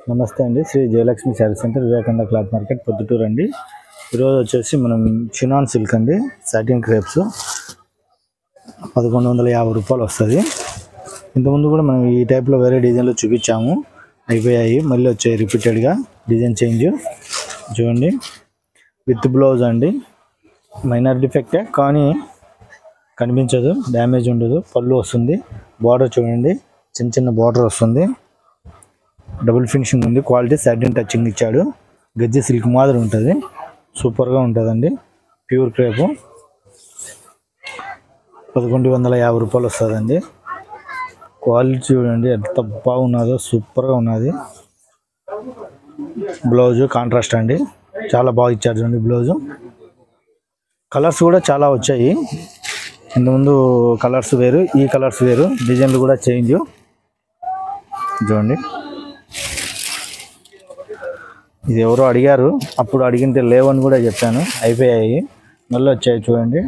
నమస్తే అండి. Shri Jayalakshmi saree centre, Vivekananda cloth market, Proddatur అండి. ఈరోజు వచ్చేసి మనం చినాన్ సిల్క్ అండి, సాటిన్ క్రేప్స్ 1150 రూపాయలు వస్తుంది. ఇంతకుముందు కూడా మనం ఈ టైప్లో వేరే డిజైన్లో చూపించాము, అయిపోయాయి. మళ్ళీ వచ్చాయి రిపీటెడ్గా డిజైన్ చేంజ్. చూడండి, విత్ బ్లౌజ్ అండి. మైనర్ డిఫెక్టే కానీ కనిపించదు, డ్యామేజ్ ఉండదు. పళ్ళు వస్తుంది, బార్డర్ చూడండి, చిన్న చిన్న బార్డర్ వస్తుంది. డబుల్ ఫినిషింగ్ ఉంది, క్వాలిటీ సాటిన్ టచింగ్ ఇచ్చాడు. గజ్జి సిల్క్ మాదిరి ఉంటుంది, సూపర్గా ఉంటుందండి. ప్యూర్ క్రేపు 1150 రూపాయలు వస్తుందండి. క్వాలిటీ చూడండి ఎంత బాగున్నదో, సూపర్గా ఉన్నది. బ్లౌజు కాంట్రాస్ట్ అండి, చాలా బాగా ఇచ్చారు చూడండి. బ్లౌజు కలర్స్ కూడా చాలా వచ్చాయి. ఇంతకుముందు కలర్స్ వేరు, ఈ కలర్స్ వేరు, డిజైన్లు కూడా చేంజ్. చూడండి, ఇది ఎవరో అడిగారు, అప్పుడు అడిగింటే లేవని కూడా చెప్పాను, అయిపోయాయి. మళ్ళీ వచ్చాయి చూడండి.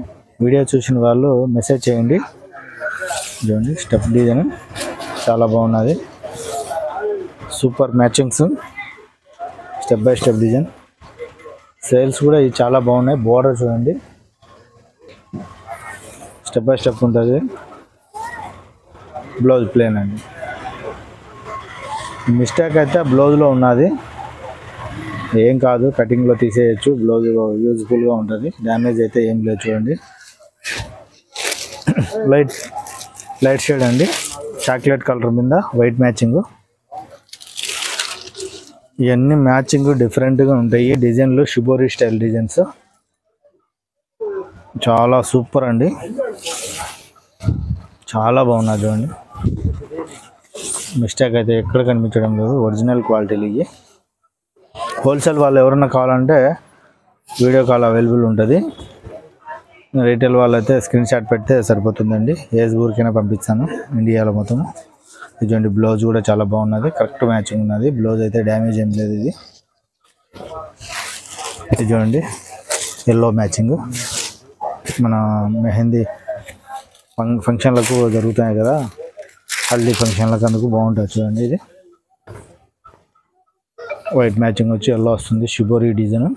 వీడియో చూసిన వాళ్ళు మెసేజ్ చేయండి. చూడండి, స్టెప్ డిజైన్ చాలా బాగున్నది. Super matchings, step by step design. Sales కూడా ఇవి చాలా బాగున్నాయి. బోర్డర్ చూడండి, స్టెప్ బై స్టెప్ ఉంటుంది. బ్లౌజ్ ప్లేన్ అండి. మిస్టేక్ అయితే బ్లౌజ్లో ఉన్నది, ఏం కాదు, కటింగ్లో తీసేయచ్చు. బ్లౌజ్ యూజ్ఫుల్గా ఉంటుంది, డ్యామేజ్ అయితే ఏం లేదు. చూడండి, లైట్ షేడ్ అండి, చాక్లెట్ కలర్ మీద వైట్ మ్యాచింగ్. ఇవన్నీ మ్యాచింగ్ డిఫరెంట్గా ఉంటాయి. డిజైన్లు షిబోరి స్టైల్ డిజైన్స్, చాలా సూపర్ అండి, చాలా బాగున్నది. చూడండి, మిస్టేక్ అయితే ఎక్కడ కనిపించడం లేదు. ఒరిజినల్ క్వాలిటీలు ఇవి. హోల్సేల్ వాళ్ళు ఎవరన్నా కావాలంటే వీడియో కాల్ అవైలబుల్ ఉంటుంది. రీటైల్ వాళ్ళు అయితే స్క్రీన్ షాట్ పెడితే సరిపోతుందండి. ఏజ్ ఊరికైనా పంపిస్తాను, ఇండియాలో మొత్తం. ఇదండి, బ్లౌజ్ కూడా చాలా బాగున్నది, కరెక్ట్ మ్యాచింగ్ ఉన్నది. బ్లౌజ్ అయితే డ్యామేజ్ ఏం లేదు. ఇది చూడండి, ఎల్లో మ్యాచింగ్. మన మెహందీ ఫంక్షన్లకు జరుగుతాయి కదా, హల్దీ ఫంక్షన్లకు, అందుకు బాగుంటుంది. చూడండి, ఇది వైట్ మ్యాచింగ్ వచ్చి ఎల్లో వస్తుంది. షిబోరి డిజైన్,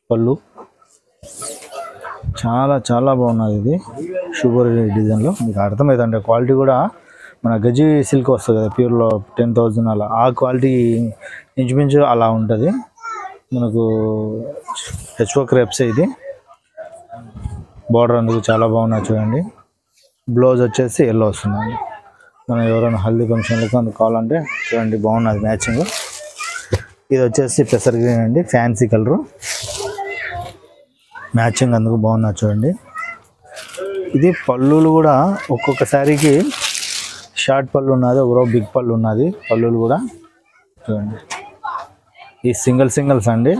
పళ్ళు చాలా చాలా బాగున్నది. ఇది షిబోరి డిజైన్లో మీకు అర్థమవుతుందండి. క్వాలిటీ కూడా మన గజ్జి సిల్క్ వస్తుంది కదా, ప్యూర్లో 10,000 అలా, ఆ క్వాలిటీ ఇంచుమించు అలా ఉంటుంది. మనకు హెచ్ఓ క్రేప్స్. ఇది బార్డర్ అందుకు చాలా బాగున్నది. చూడండి, బ్లౌజ్ వచ్చేసి ఎల్లో వస్తుందండి. మనం ఎవరైనా హల్దీ ఫంక్షన్లకు అందుకు కావాలంటే చూడండి, బాగున్నది మ్యాచింగ్. ఇది వచ్చేసి పెసర్ గ్రీన్ అండి, ఫ్యాన్సీ కలరు, మ్యాచింగ్ అందుకు బాగున్నది. చూడండి, ఇది పళ్ళులు కూడా ఒక్కొక్క శారీకి షార్ట్ పళ్ళు ఉన్నది, ఒక బిగ్ పళ్ళు ఉన్నది. పళ్ళులు కూడా చూడండి, ఈ సింగిల్స్ అండి,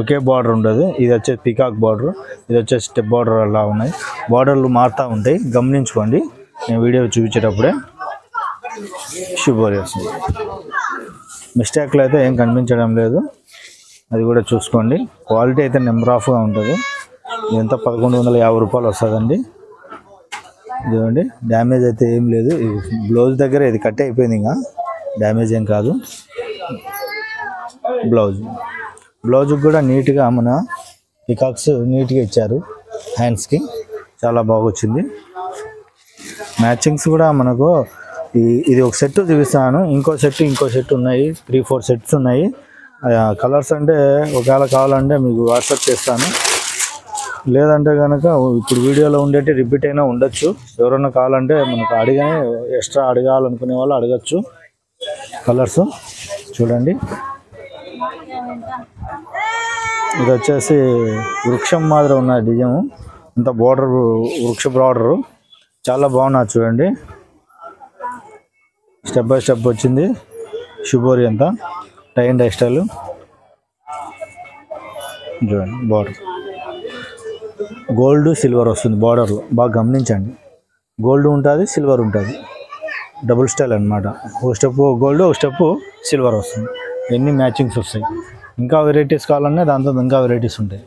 ఒకే బార్డర్ ఉండదు. ఇది వచ్చేసి పికాక్ బార్డర్, ఇది వచ్చేసి స్టెప్ బార్డర్ అలా ఉన్నాయి. బార్డర్లు మారుతూ ఉంటాయి, గమనించుకోండి. నేను వీడియో చూపించేటప్పుడే షిబోరి వస్తుంది. మిస్టేక్లు అయితే ఏం కనిపించడం లేదు, అది కూడా చూసుకోండి. క్వాలిటీ అయితే నెంబర్ ఆఫ్గా ఉంటుంది. ఇదంతా 1150 రూపాయలు వస్తుందండి. చూడండి, డ్యామేజ్ అయితే ఏం లేదు. బ్లౌజ్ దగ్గర ఇది కట్ అయిపోయింది, ఇంకా డ్యామేజ్ ఏం కాదు. బ్లౌజ్ కూడా నీట్గా మన పికాక్స్ నీట్గా ఇచ్చారు. హ్యాండ్స్కి చాలా బాగా వచ్చింది. మ్యాచింగ్స్ కూడా మనకు ఇది ఒక సెట్ చూపిస్తాను, ఇంకో సెట్ ఉన్నాయి. 3-4 సెట్స్ ఉన్నాయి. కలర్స్ అంటే ఒకవేళ కావాలంటే మీకు వాట్సాప్ చేస్తాను, లేదంటే కనుక ఇప్పుడు వీడియోలో ఉండేటి రిపీట్ అయినా ఉండొచ్చు. ఎవరన్నా కావాలంటే మనకు ఎక్స్ట్రా అడగాలనుకునే వాళ్ళు అడగచ్చు. కలర్స్ చూడండి, ఇది వచ్చేసి వృక్షం మాదిరి ఉన్న డిజైన్, అంత బార్డర్ వృక్ష బార్డరు, చాలా బాగున్నది. చూడండి, స్టెప్ బై స్టెప్ వచ్చింది. షిబోరి అంతా టై అండ్ డై స్టైల్. చూడండి, బార్డర్ గోల్డ్ సిల్వర్ వస్తుంది. బార్డర్లో బాగా గమనించండి, గోల్డ్ ఉంటుంది, సిల్వర్ ఉంటుంది. డబుల్ స్టైల్ అనమాట. ఒక స్టెప్ గోల్డ్, ఒక స్టెప్ సిల్వర్ వస్తుంది. ఎన్ని మ్యాచింగ్స్ వస్తాయి. ఇంకా వెరైటీస్ కావాలన్నా దాంతో ఇంకా వెరైటీస్ ఉంటాయి.